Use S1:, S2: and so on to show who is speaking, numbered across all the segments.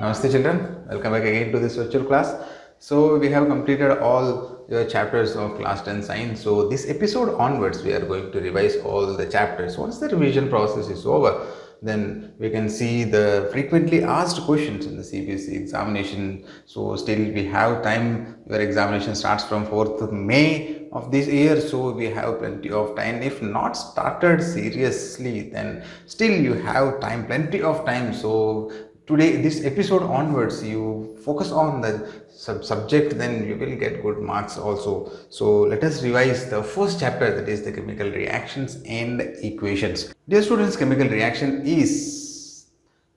S1: Namaste children, welcome back again to this virtual class. So we have completed all your chapters of class 10 science. So this episode onwards we are going to revise all the chapters. Once the revision process is over, then we can see the frequently asked questions in the CBSE examination. So still we have time. Your examination starts from 4th May of this year, so we have plenty of time. If not started seriously, then still you have time, plenty of time. So today, this episode onwards, you focus on the subject, then you will get good marks also. So let us revise the first chapter, that is the chemical reactions and equations. Dear students, chemical reaction is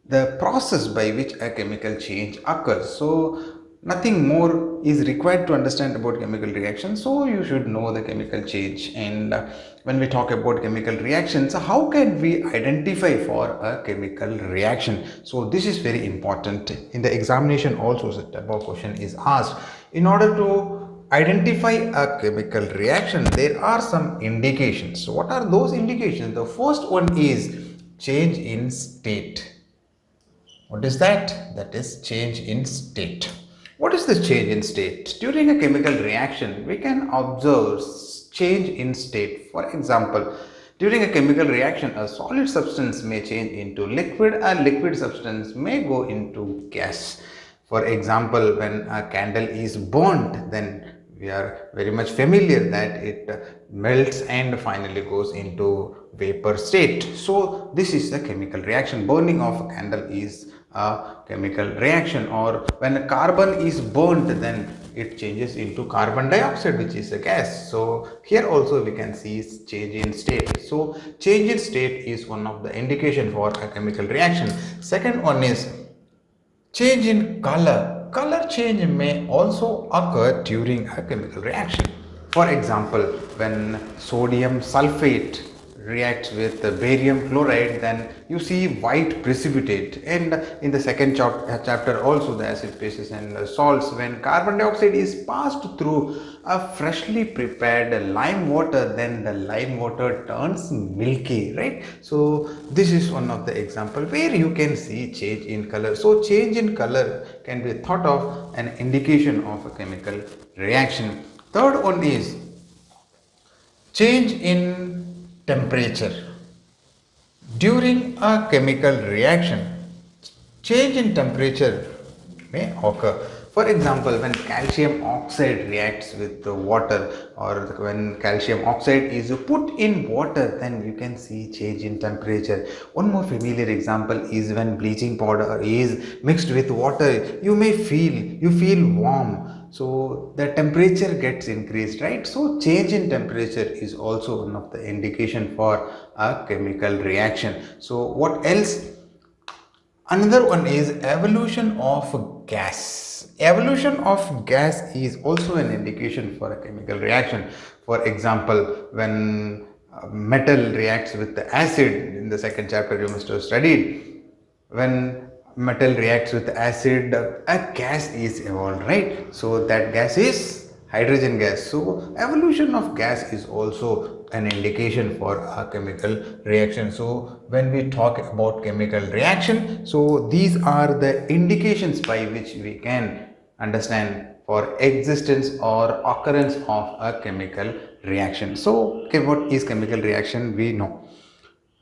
S1: the process by which a chemical change occurs. So nothing more is required to understand about chemical reaction, so you should know the chemical change. And when we talk about chemical reactions, how can we identify for a chemical reaction? So this is very important. In the examination also the above question is asked. In order to identify a chemical reaction, there are some indications. So what are those indications? The first one is change in state. What is that? That is change in state. What is the change in state? During a chemical reaction, we can observe change in state. For example, during a chemical reaction, a solid substance may change into liquid, a liquid substance may go into gas. For example, when a candle is burnt, then we are very much familiar that it melts and finally goes into vapor state. So this is a chemical reaction. Burning of a candle is a chemical reaction. Or when carbon is burnt, then it changes into carbon dioxide, which is a gas. So here also we can see change in state. So change in state is one of the indication for a chemical reaction. Second one is change in color. Color change may also occur during a chemical reaction. For example, when sodium sulfate reacts with the barium chloride, then you see white precipitate. And in the second chapter also, the acid, bases and salts, when carbon dioxide is passed through a freshly prepared lime water, then the lime water turns milky, right? So this is one of the example where you can see change in color. So change in color can be thought of an indication of a chemical reaction. Third one is change in temperature. During a chemical reaction, change in temperature may occur. For example, when calcium oxide reacts with the water, or when calcium oxide is put in water, then you can see change in temperature. One more familiar example is when bleaching powder is mixed with water, you feel warm. So the temperature gets increased, right? So change in temperature is also one of the indication for a chemical reaction. So what else? Another one is evolution of gas. Evolution of gas is also an indication for a chemical reaction. For example, when metal reacts with the acid, in the second chapter you must have studied, when metal reacts with acid, a gas is evolved, right? So that gas is hydrogen gas. So evolution of gas is also an indication for a chemical reaction. So when we talk about chemical reaction, so these are the indications by which we can understand for existence or occurrence of a chemical reaction. So okay, what is chemical reaction? We know.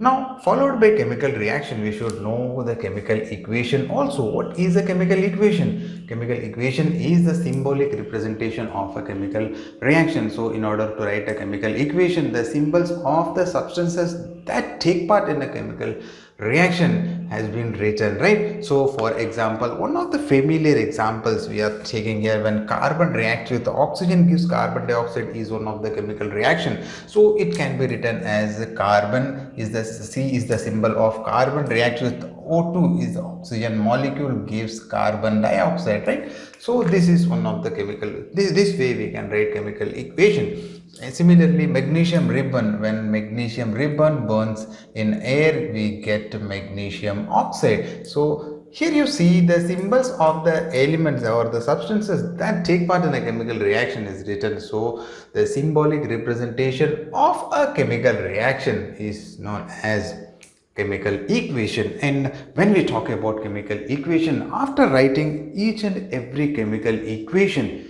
S1: Now, followed by chemical reaction, we should know the chemical equation also. What is a chemical equation? Chemical equation is the symbolic representation of a chemical reaction. So, in order to write a chemical equation, the symbols of the substances that take part in a chemical reaction has been written, right? So for example, one of the familiar examples we are taking here, when carbon reacts with oxygen gives carbon dioxide, is one of the chemical reaction. So it can be written as carbon is the C is the symbol of carbon, reacts with O2 is the oxygen molecule, gives carbon dioxide, right? So this is one of the chemical, this way we can write chemical equation. And similarly, magnesium ribbon, when magnesium ribbon burns in air, we get magnesium oxide. So here you see the symbols of the elements or the substances that take part in a chemical reaction is written. So the symbolic representation of a chemical reaction is known as chemical equation. And when we talk about chemical equation, after writing each and every chemical equation,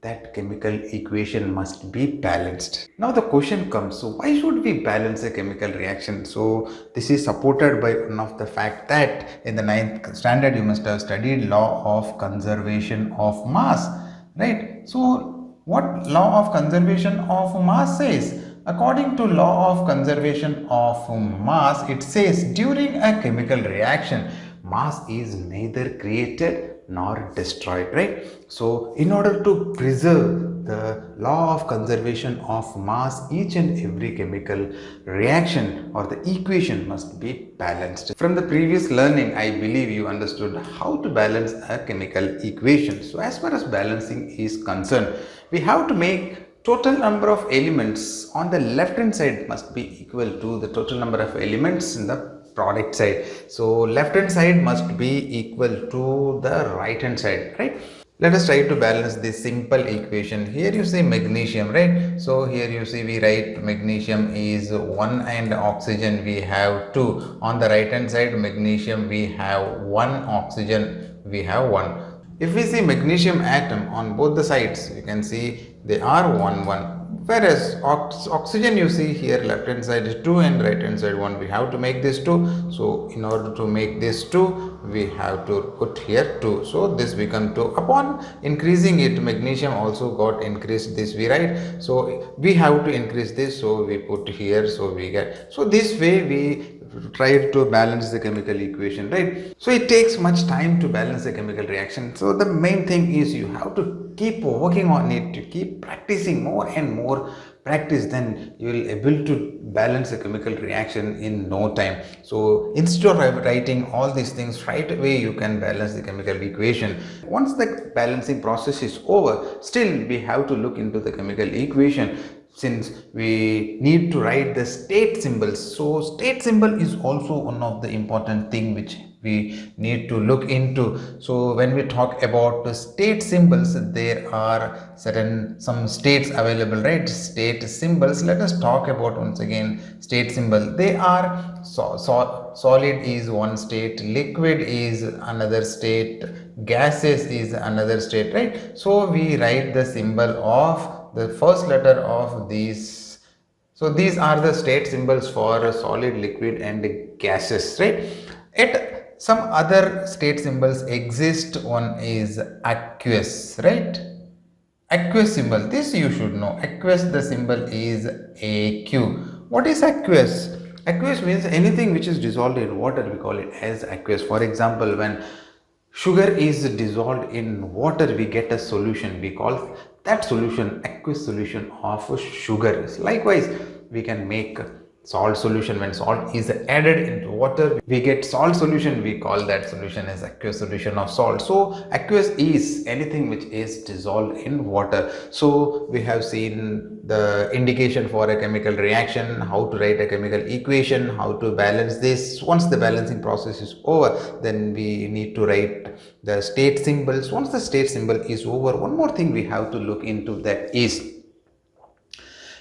S1: that chemical equation must be balanced. Now the question comes, so why should we balance a chemical reaction? So this is supported by one of the fact that in the 9th standard you must have studied law of conservation of mass, right? So what law of conservation of mass says? According to law of conservation of mass, it says during a chemical reaction, mass is neither created nor destroyed, right? So in order to preserve the law of conservation of mass, each and every chemical reaction or the equation must be balanced. From the previous learning, I believe you understood how to balance a chemical equation. So as far as balancing is concerned, we have to make total number of elements on the left hand side must be equal to the total number of elements in the product side. So left hand side must be equal to the right hand side, right? Let us try to balance this simple equation. Here you see magnesium, right? So here you see we write magnesium is 1 and oxygen we have 2. On the right hand side magnesium we have 1, oxygen we have 1. If we see magnesium atom on both the sides, you can see they are 1 1. Whereas oxygen you see here left hand side is 2 and right hand side 1. We have to make this 2. So in order to make this 2, we have to put here 2. So this become 2. Upon increasing it, magnesium also got increased this we write. So we have to increase this. So we put here. So we get. So this way we try to balance the chemical equation, right? So it takes much time to balance the chemical reaction. So the main thing is you have to keep working on it, to keep practicing more and more practice, then you will able to balance a chemical reaction in no time. So instead of writing all these things right away, you can balance the chemical equation. Once the balancing process is over, still we have to look into the chemical equation, since we need to write the state symbols. So state symbol is also one of the important thing which we need to look into. So when we talk about the state symbols, there are some states available, right? State symbols. Let us talk about once again state symbol. They are solid is one state, liquid is another state, gases is another state, right? So we write the symbol of the first letter of these. So these are the state symbols for solid, liquid and gases, right? Yet some other state symbols exist. One is aqueous, right? Aqueous symbol, this you should know. Aqueous, the symbol is AQ. What is aqueous? Aqueous means anything which is dissolved in water, we call it as aqueous. For example, when sugar is dissolved in water, we get a solution. We call that solution aqueous solution of sugar. Likewise, we can make salt solution. When salt is added into water, we get salt solution. We call that solution as aqueous solution of salt. So aqueous is anything which is dissolved in water. So we have seen the indication for a chemical reaction, how to write a chemical equation, how to balance this. Once the balancing process is over, then we need to write the state symbols. Once the state symbol is over, one more thing we have to look into, that is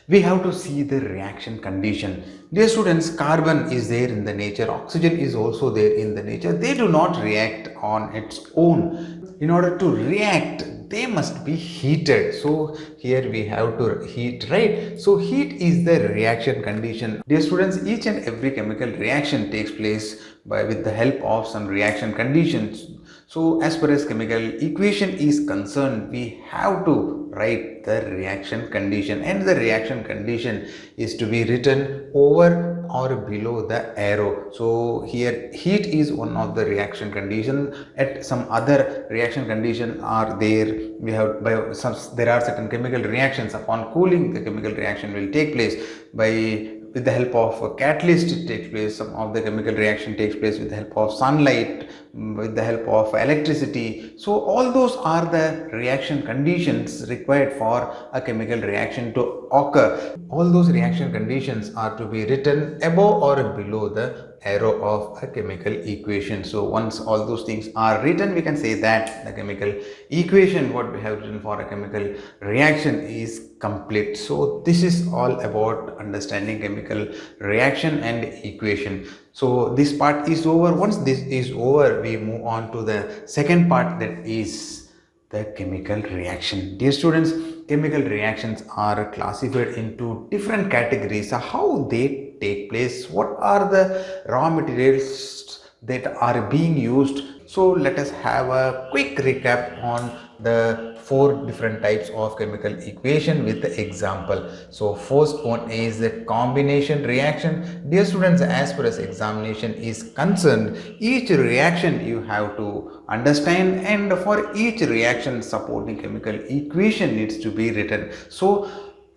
S1: we have to see the reaction condition. Dear students, carbon is there in the nature, oxygen is also there in the nature. They do not react on its own. In order to react, they must be heated. So here we have to heat, right? So heat is the reaction condition. Dear students, each and every chemical reaction takes place with the help of some reaction conditions. So as far as chemical equation is concerned, we have to write the reaction condition, and the reaction condition is to be written over or below the arrow. So here heat is one of the reaction condition. At some other reaction condition are there. We have there are certain chemical reactions. Upon cooling, the chemical reaction will take place with the help of a catalyst. It takes place. Some of the chemical reaction takes place with the help of sunlight, with the help of electricity. So all those are the reaction conditions required for a chemical reaction to occur. All those reaction conditions are to be written above or below the arrow of a chemical equation. So once all those things are written, we can say that the chemical equation what we have written for a chemical reaction is complete. So this is all about understanding chemical reaction and equation. So this part is over. Once this is over, we move on to the second part, that is the chemical reaction. Dear students, chemical reactions are classified into different categories. How they take place, what are the raw materials that are being used. So let us have a quick recap on the four different types of chemical equation with the example. So first one is the combination reaction. Dear students, as far as examination is concerned, each reaction you have to understand, and for each reaction supporting chemical equation needs to be written. So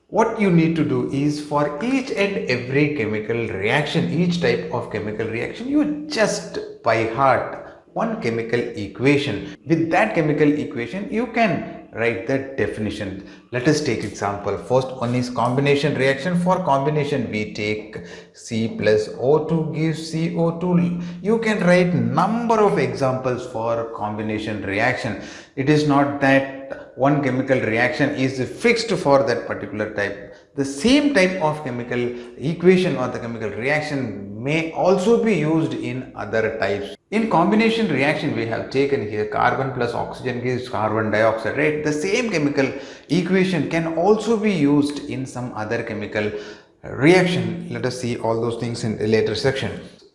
S1: what you need to do is, for each and every chemical reaction, each type of chemical reaction, you just by heart one chemical equation. With that chemical equation, you can write the definition. Let us take example. First one is combination reaction. For combination, we take C plus O2 gives CO2. You can write number of examples for combination reaction. It is not that one chemical reaction is fixed for that particular type. The same type of chemical equation or the chemical reaction may also be used in other types. In combination reaction, we have taken here carbon plus oxygen gives carbon dioxide, right? The same chemical equation can also be used in some other chemical reaction. Let us see all those things in a later section.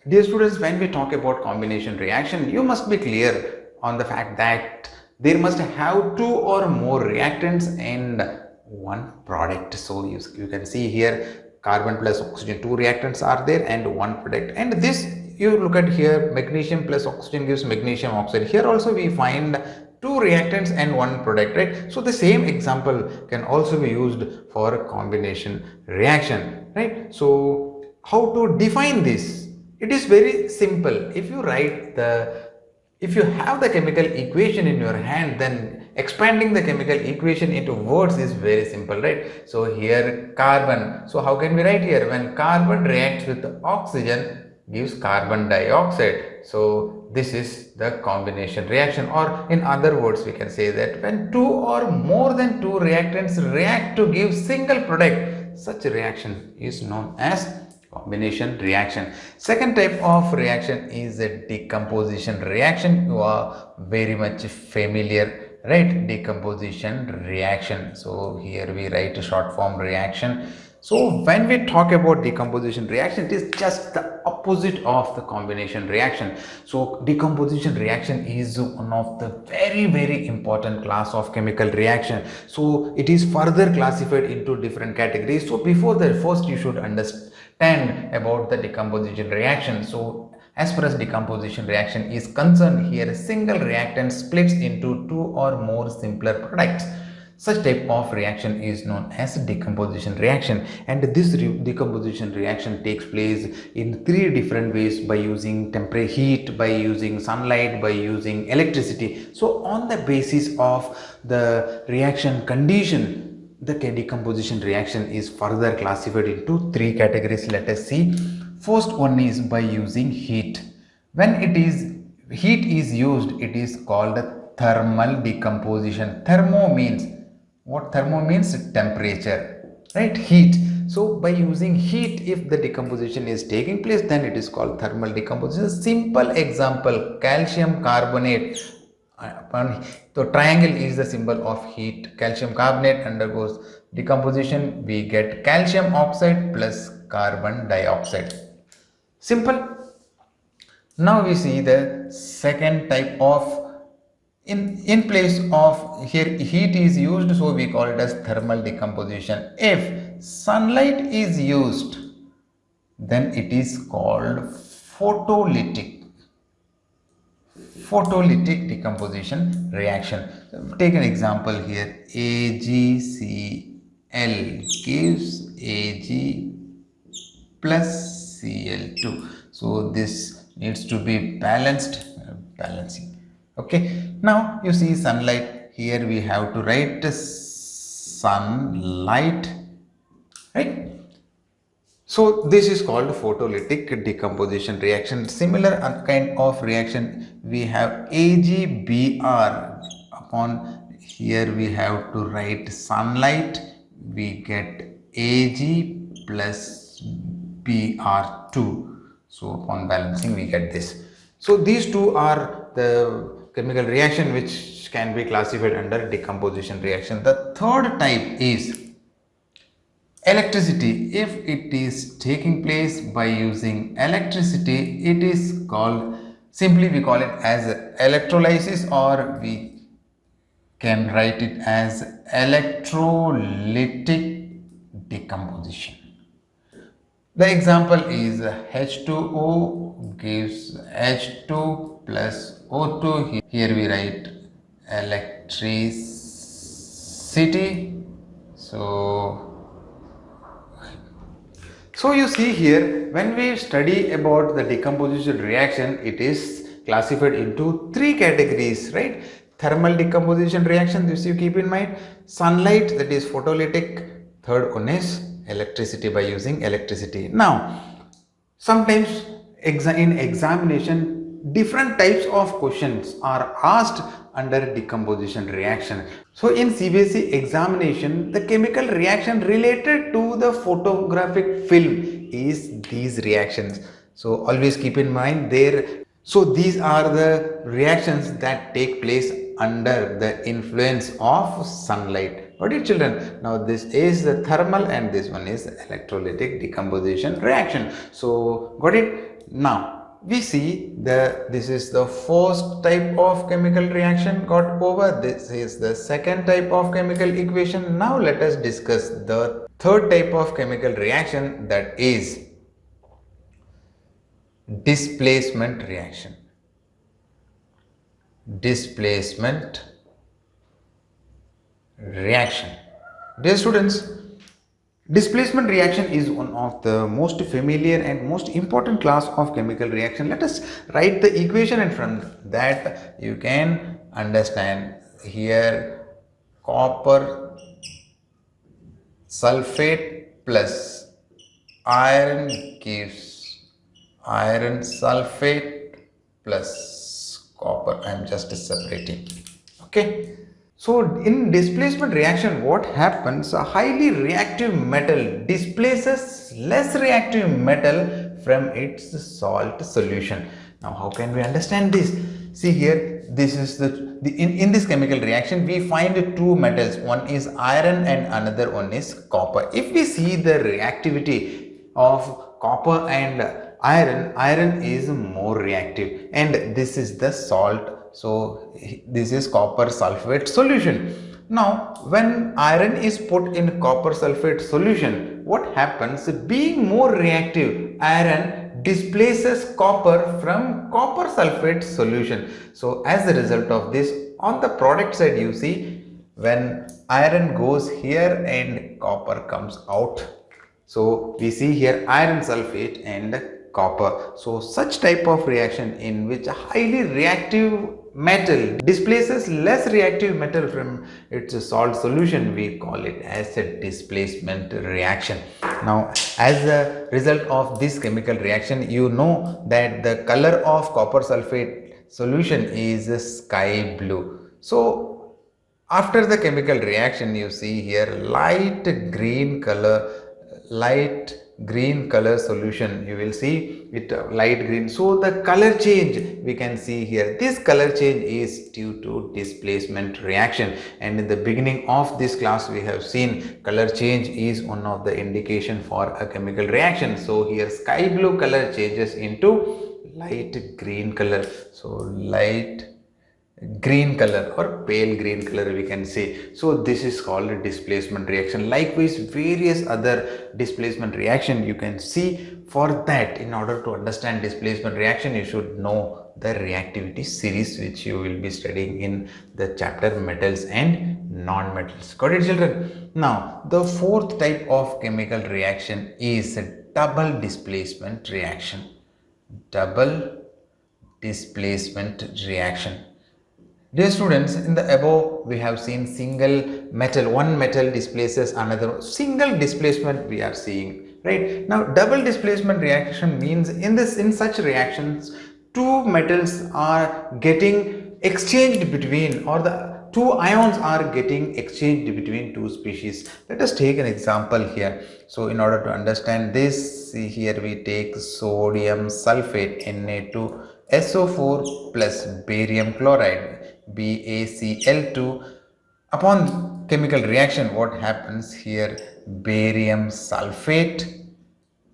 S1: Dear students, when we talk about combination reaction, you must be clear on the fact that there must have two or more reactants and one product. So you can see here carbon plus oxygen, two reactants are there and one product. And this, you look at here, magnesium plus oxygen gives magnesium oxide. Here also we find two reactants and one product, right? So the same example can also be used for combination reaction, right? So how to define this? It is very simple. If you have the chemical equation in your hand, then expanding the chemical equation into words is very simple, right? So here carbon. So how can we write here? When carbon reacts with oxygen, gives carbon dioxide. So this is the combination reaction, or in other words we can say that when two or more than two reactants react to give single product, such a reaction is known as combination reaction. Second type of reaction is a decomposition reaction. You are very much familiar, right? Decomposition reaction. So here we write a short form reaction. So when we talk about decomposition reaction, it is just the opposite of the combination reaction. So decomposition reaction is one of the very important class of chemical reaction. So it is further classified into different categories. So before that, first you should understand about the decomposition reaction. So as far as decomposition reaction is concerned, here a single reactant splits into two or more simpler products. Such type of reaction is known as decomposition reaction, and this decomposition reaction takes place in three different ways: by using temperature, heat, by using sunlight, by using electricity. So on the basis of the reaction condition, the decomposition reaction is further classified into three categories. Let us see. First one is by using heat. When heat is used, it is called thermal decomposition. Thermo means what? Thermo means temperature, right? Heat. So by using heat, if the decomposition is taking place, then it is called thermal decomposition. Simple example, calcium carbonate. So triangle is the symbol of heat. Calcium carbonate undergoes decomposition. We get calcium oxide plus carbon dioxide. Simple. Now we see the second type of, in place of here heat is used, so we call it as thermal decomposition. If sunlight is used, then it is called photolytic decomposition reaction. Take an example here. AgCl gives Ag plus Cl2. So this needs to be balancing. Okay, now you see sunlight. Here we have to write sunlight, right? So this is called photolytic decomposition reaction. Similar kind of reaction we have AgBr. Upon here we have to write sunlight, we get Ag plus Br2. So upon balancing we get this. So these two are the chemical reaction which can be classified under decomposition reaction. The third type is electricity. If it is taking place by using electricity, it is called, simply we call it as electrolysis, or we can write it as electrolytic decomposition. The example is H2O gives H2 plus O2. Here we write electricity. So you see here, when we study about the decomposition reaction, it is classified into three categories, right? Thermal decomposition reaction, this you keep in mind. Sunlight, that is photolytic. Third one is electricity, by using electricity. Now, sometimes in examination, different types of questions are asked under decomposition reaction. So in CBSE examination, the chemical reaction related to the photographic film is these reactions. So always keep in mind there. So these are the reactions that take place under the influence of sunlight. Got it, children? Now this is the thermal and this one is electrolytic decomposition reaction. So got it? Now we see this is the first type of chemical reaction got over. This is the second type of chemical equation. Now let us discuss the third type of chemical reaction, that is displacement reaction. Displacement reaction. Dear students, displacement reaction is one of the most familiar and most important class of chemical reaction. Let us write the equation, and from that you can understand. Here copper sulfate plus iron gives iron sulfate plus copper. I am just separating. Okay. So in displacement reaction, what happens? A highly reactive metal displaces less reactive metal from its salt solution. Now how can we understand this? See here, this is in this chemical reaction we find two metals. One is iron and another one is copper. If we see the reactivity of copper and iron is more reactive, and this is the salt. So this is copper sulfate solution. Now when iron is put in copper sulfate solution, what happens? Being more reactive, iron displaces copper from copper sulfate solution. So as a result of this, on the product side you see, when iron goes here and copper comes out. So we see here iron sulfate and copper. So such type of reaction in which a highly reactive metal displaces less reactive metal from its salt solution, we call it as a displacement reaction. Now as a result of this chemical reaction, you know that the color of copper sulfate solution is sky blue. So after the chemical reaction, you see here light green color solution. You will see it light green. So the color change we can see here, this color change is due to displacement reaction. And in the beginning of this class we have seen color change is one of the indication for a chemical reaction. So here sky blue color changes into light green color. So light green color or pale green color we can say. So this is called a displacement reaction. Likewise various other displacement reaction you can see. For that, in order to understand displacement reaction, you should know the reactivity series which you will be studying in the chapter metals and non-metals. Got it, children? Now the fourth type of chemical reaction is a double displacement reaction. Double displacement reaction. Dear students, in the above we have seen single metal, one metal displaces another. Single displacement we are seeing. right? Now double displacement reaction means in such reactions two metals are getting exchanged between, or the two ions are getting exchanged between two species. Let us take an example here. So in order to understand this, see here we take sodium sulfate Na2SO4 plus barium chloride BaCl2. Upon chemical reaction, what happens here? Barium sulfate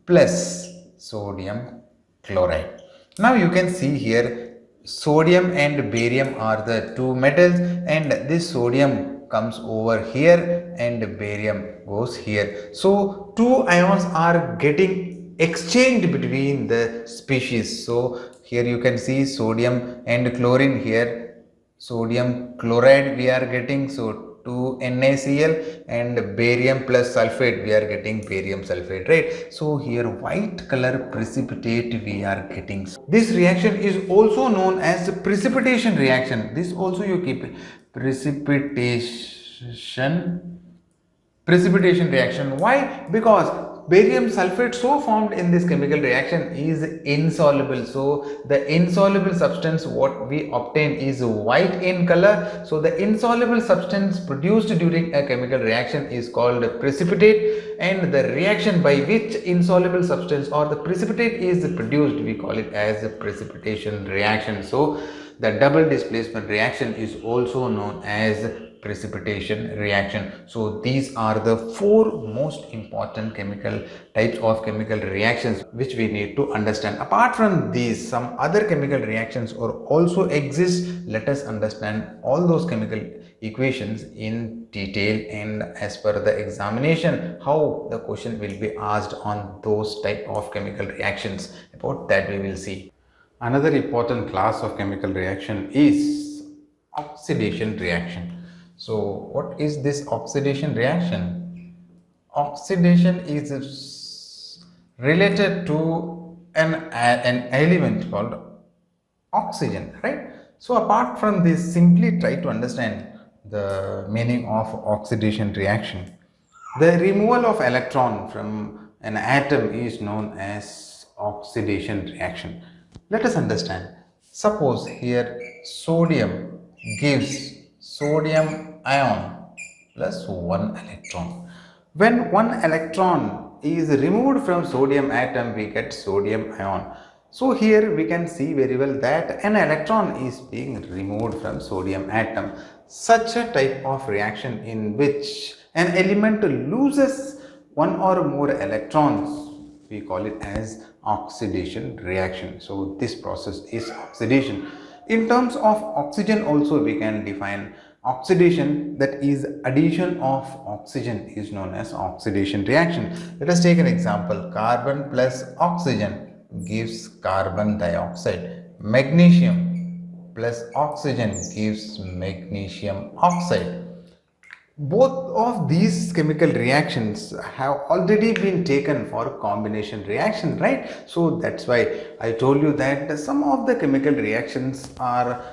S1: plus sodium chloride. Now you can see here sodium and barium are the two metals, and this sodium comes over here and barium goes here. So two ions are getting exchanged between the species. So here you can see sodium and chlorine here, sodium chloride we are getting, so 2 NaCl, and barium plus sulfate we are getting barium sulfate, right? So here white color precipitate we are getting. This reaction is also known as precipitation reaction. This also you keep it, precipitation reaction. Why? Because barium sulfate so formed in this chemical reaction is insoluble. So the insoluble substance what we obtain is white in color. So the insoluble substance produced during a chemical reaction is called precipitate, and the reaction by which insoluble substance or the precipitate is produced, we call it as a precipitation reaction. So the double displacement reaction is also known as precipitation reaction. So these are the four most important chemical types of chemical reactions which we need to understand. Apart from these, some other chemical reactions also exist. Let us understand all those chemical equations in detail, and as per the examination how the question will be asked on those type of chemical reactions, about that we will see. Another important class of chemical reaction is oxidation reaction. So what is this oxidation reaction? Oxidation is related to an element called oxygen, right? So apart from this, simply try to understand the meaning of oxidation reaction. The removal of electron from an atom is known as oxidation reaction. Let us understand. Suppose here sodium gives sodium ion plus one electron. When one electron is removed from sodium atom, we get sodium ion. So here we can see very well that an electron is being removed from sodium atom. Such a type of reaction in which an element loses one or more electrons, we call it as oxidation reaction. So this process is oxidation. In terms of oxygen also we can define oxidation, that is addition of oxygen is known as oxidation reaction. Let us take an example. Carbon plus oxygen gives carbon dioxide. Magnesium plus oxygen gives magnesium oxide. Both of these chemical reactions have already been taken for combination reaction, right? So that's why I told you that some of the chemical reactions are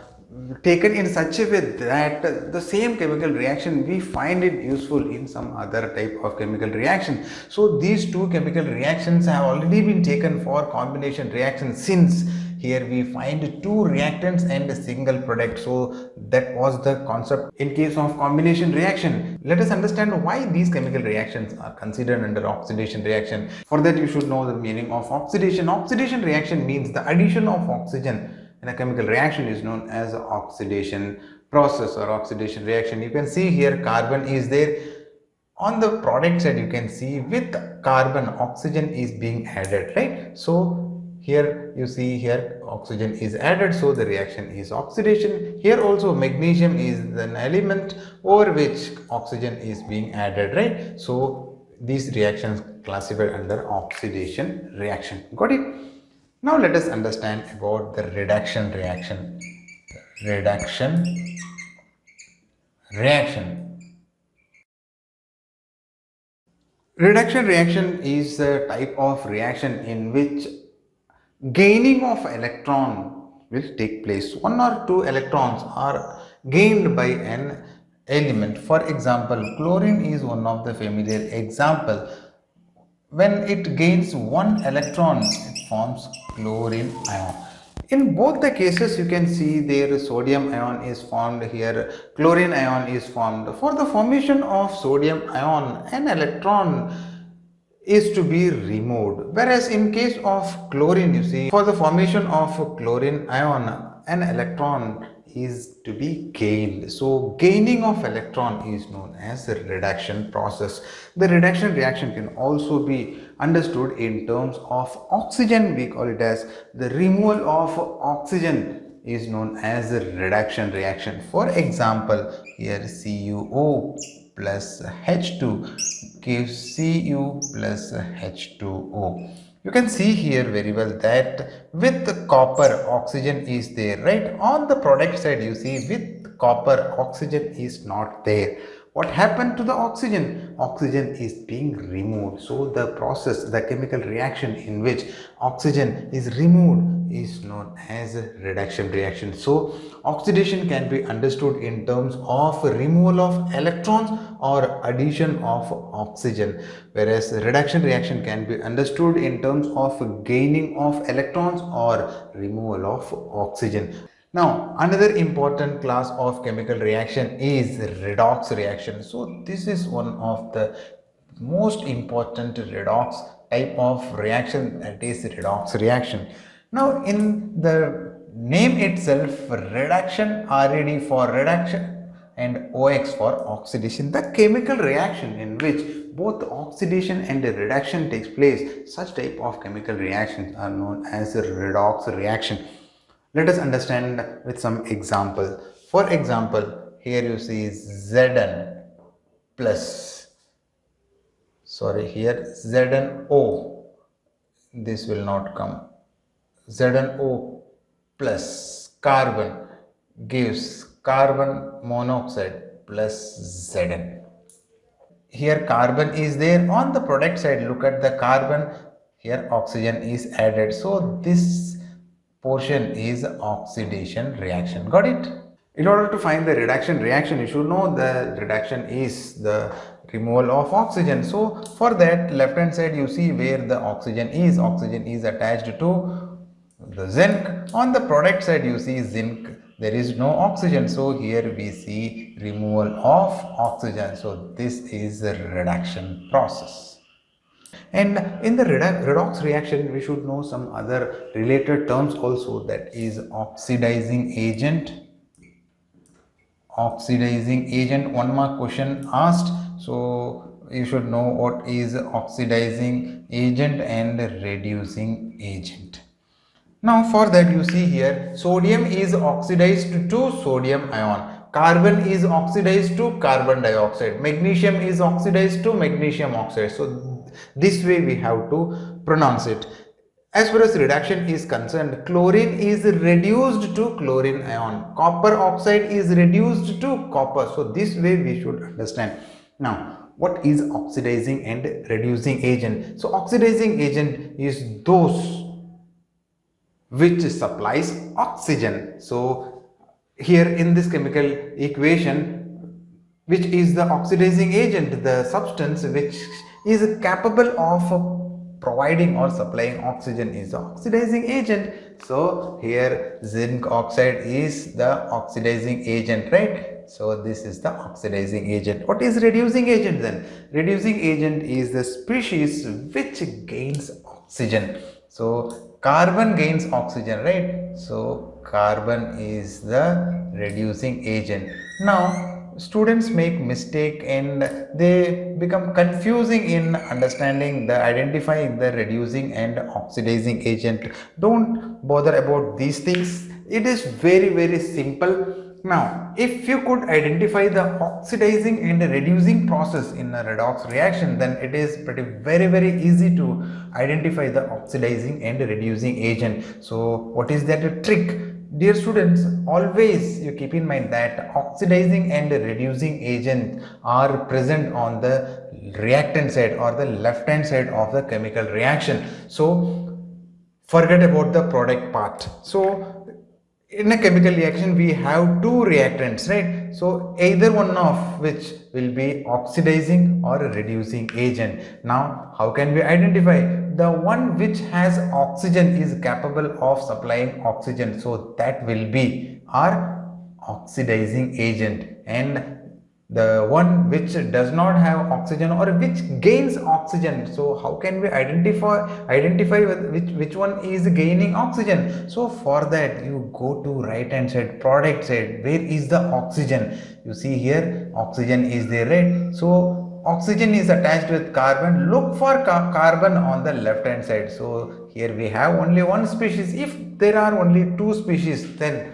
S1: taken in such a way that the same chemical reaction we find it useful in some other type of chemical reaction. So these two chemical reactions have already been taken for combination reaction, since here we find two reactants and a single product. So that was the concept in case of combination reaction. Let us understand why these chemical reactions are considered under oxidation reaction. For that you should know the meaning of oxidation. Oxidation reaction means the addition of oxygen in a chemical reaction is known as oxidation process or oxidation reaction. You can see here carbon is there. On the product side you can see with carbon oxygen is being added, right? So here you see here oxygen is added, so the reaction is oxidation. Here also magnesium is an element over which oxygen is being added, right? So these reactions classified under oxidation reaction. Got it? Now let us understand about the reduction reaction. Reduction reaction. Reduction reaction is a type of reaction in which gaining of electron will take place. One or two electrons are gained by an element. For example, chlorine is one of the familiar example. when it gains one electron, it forms chlorine ion. In both the cases, you can see there sodium ion is formed, here chlorine ion is formed. For the formation of sodium ion, an electron is to be removed, whereas in case of chlorine, you see, for the formation of chlorine ion, an electron is to be gained. So gaining of electron is known as the reduction process. The reduction reaction can also be understood in terms of oxygen. We call it as the removal of oxygen is known as the reduction reaction. For example, here CuO plus H2 gives Cu plus H2O. You can see here very well that with copper oxygen is there, right? On the product side you see with copper oxygen is not there. What happened to the oxygen? Oxygen is being removed. So the process, the chemical reaction in which oxygen is removed is known as a reduction reaction. So oxidation can be understood in terms of removal of electrons or addition of oxygen, whereas reduction reaction can be understood in terms of gaining of electrons or removal of oxygen. Now, another important class of chemical reaction is redox reaction. So, this is one of the most important redox type of reaction, that is redox reaction. Now, in the name itself, reduction, RED for reduction and OX for oxidation, the chemical reaction in which both oxidation and reduction takes place, such type of chemical reactions are known as a redox reaction. Let us understand with some example. For example, here you see Zn plus, sorry, here ZnO, this will not come, ZnO plus carbon gives carbon monoxide plus Zn. Here carbon is there on the product side, look at the carbon, here oxygen is added, so this portion is oxidation reaction. Got it? In order to find the reduction reaction, you should know the reduction is the removal of oxygen. So for that, left hand side you see where the oxygen is attached to the zinc. On the product side you see zinc, there is no oxygen, so here we see removal of oxygen. So this is the reduction process. And in the redox reaction, we should know some other related terms also, that is oxidizing agent. Oxidizing agent, one more question asked, so you should know what is oxidizing agent and reducing agent. Now for that you see here sodium is oxidized to sodium ion, carbon is oxidized to carbon dioxide, magnesium is oxidized to magnesium oxide. So this way we have to pronounce it. As far as reduction is concerned, chlorine is reduced to chlorine ion, copper oxide is reduced to copper. So this way we should understand. Now what is oxidizing and reducing agent? So oxidizing agent is those which supplies oxygen. So here in this chemical equation, which is the oxidizing agent, the substance which is capable of providing or supplying oxygen is the oxidizing agent. So here zinc oxide is the oxidizing agent, right? So this is the oxidizing agent. What is reducing agent then? Reducing agent is the species which gains oxygen. So carbon gains oxygen, right? So carbon is the reducing agent. Now students make mistake and they become confusing in understanding the identifying the reducing and oxidizing agent. Don't bother about these things, it is very simple. Now if you could identify the oxidizing and reducing process in a redox reaction, then it is pretty very easy to identify the oxidizing and reducing agent. So what is that trick? Dear students, always you keep in mind that oxidizing and reducing agent are present on the reactant side or the left hand side of the chemical reaction. So forget about the product part. So in a chemical reaction we have two reactants, right? So either one of which will be oxidizing or reducing agent. Now how can we identify? The one which has oxygen is capable of supplying oxygen, so that will be our oxidizing agent, and the one which does not have oxygen or which gains oxygen, so how can we identify which one is gaining oxygen? So for that you go to right hand side, product side, where is the oxygen? You see here oxygen is there, right? So oxygen is attached with carbon, look for carbon on the left hand side. So here we have only one species. If there are only two species, then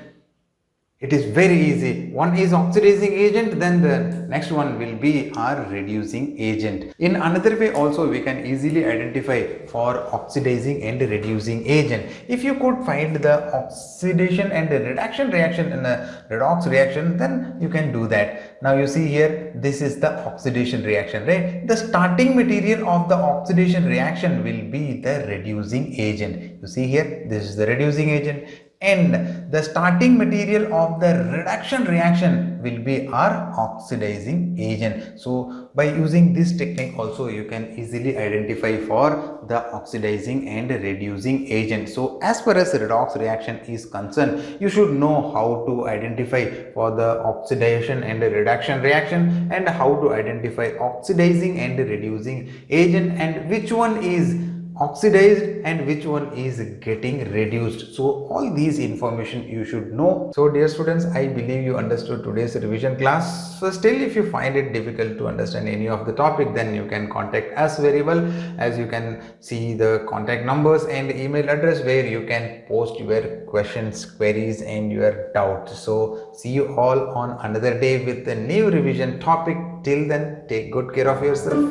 S1: it is very easy. One is oxidizing agent, then the next one will be our reducing agent. In another way also we can easily identify for oxidizing and reducing agent. If you could find the oxidation and the reduction reaction in a redox reaction, then you can do that. Now you see here, this is the oxidation reaction, right? The starting material of the oxidation reaction will be the reducing agent. You see here, this is the reducing agent, and the starting material of the reduction reaction will be our oxidizing agent. So by using this technique also you can easily identify for the oxidizing and reducing agent. So as far as redox reaction is concerned, you should know how to identify for the oxidation and reduction reaction, and how to identify oxidizing and reducing agent, and which one is oxidized and which one is getting reduced. So all these information you should know. So dear students, I believe you understood today's revision class. So still if you find it difficult to understand any of the topic, then you can contact us very well, as you can see the contact numbers and email address where you can post your questions, queries and your doubts. So see you all on another day with a new revision topic. Till then, take good care of yourself.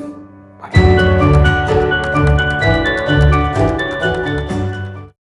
S1: Bye.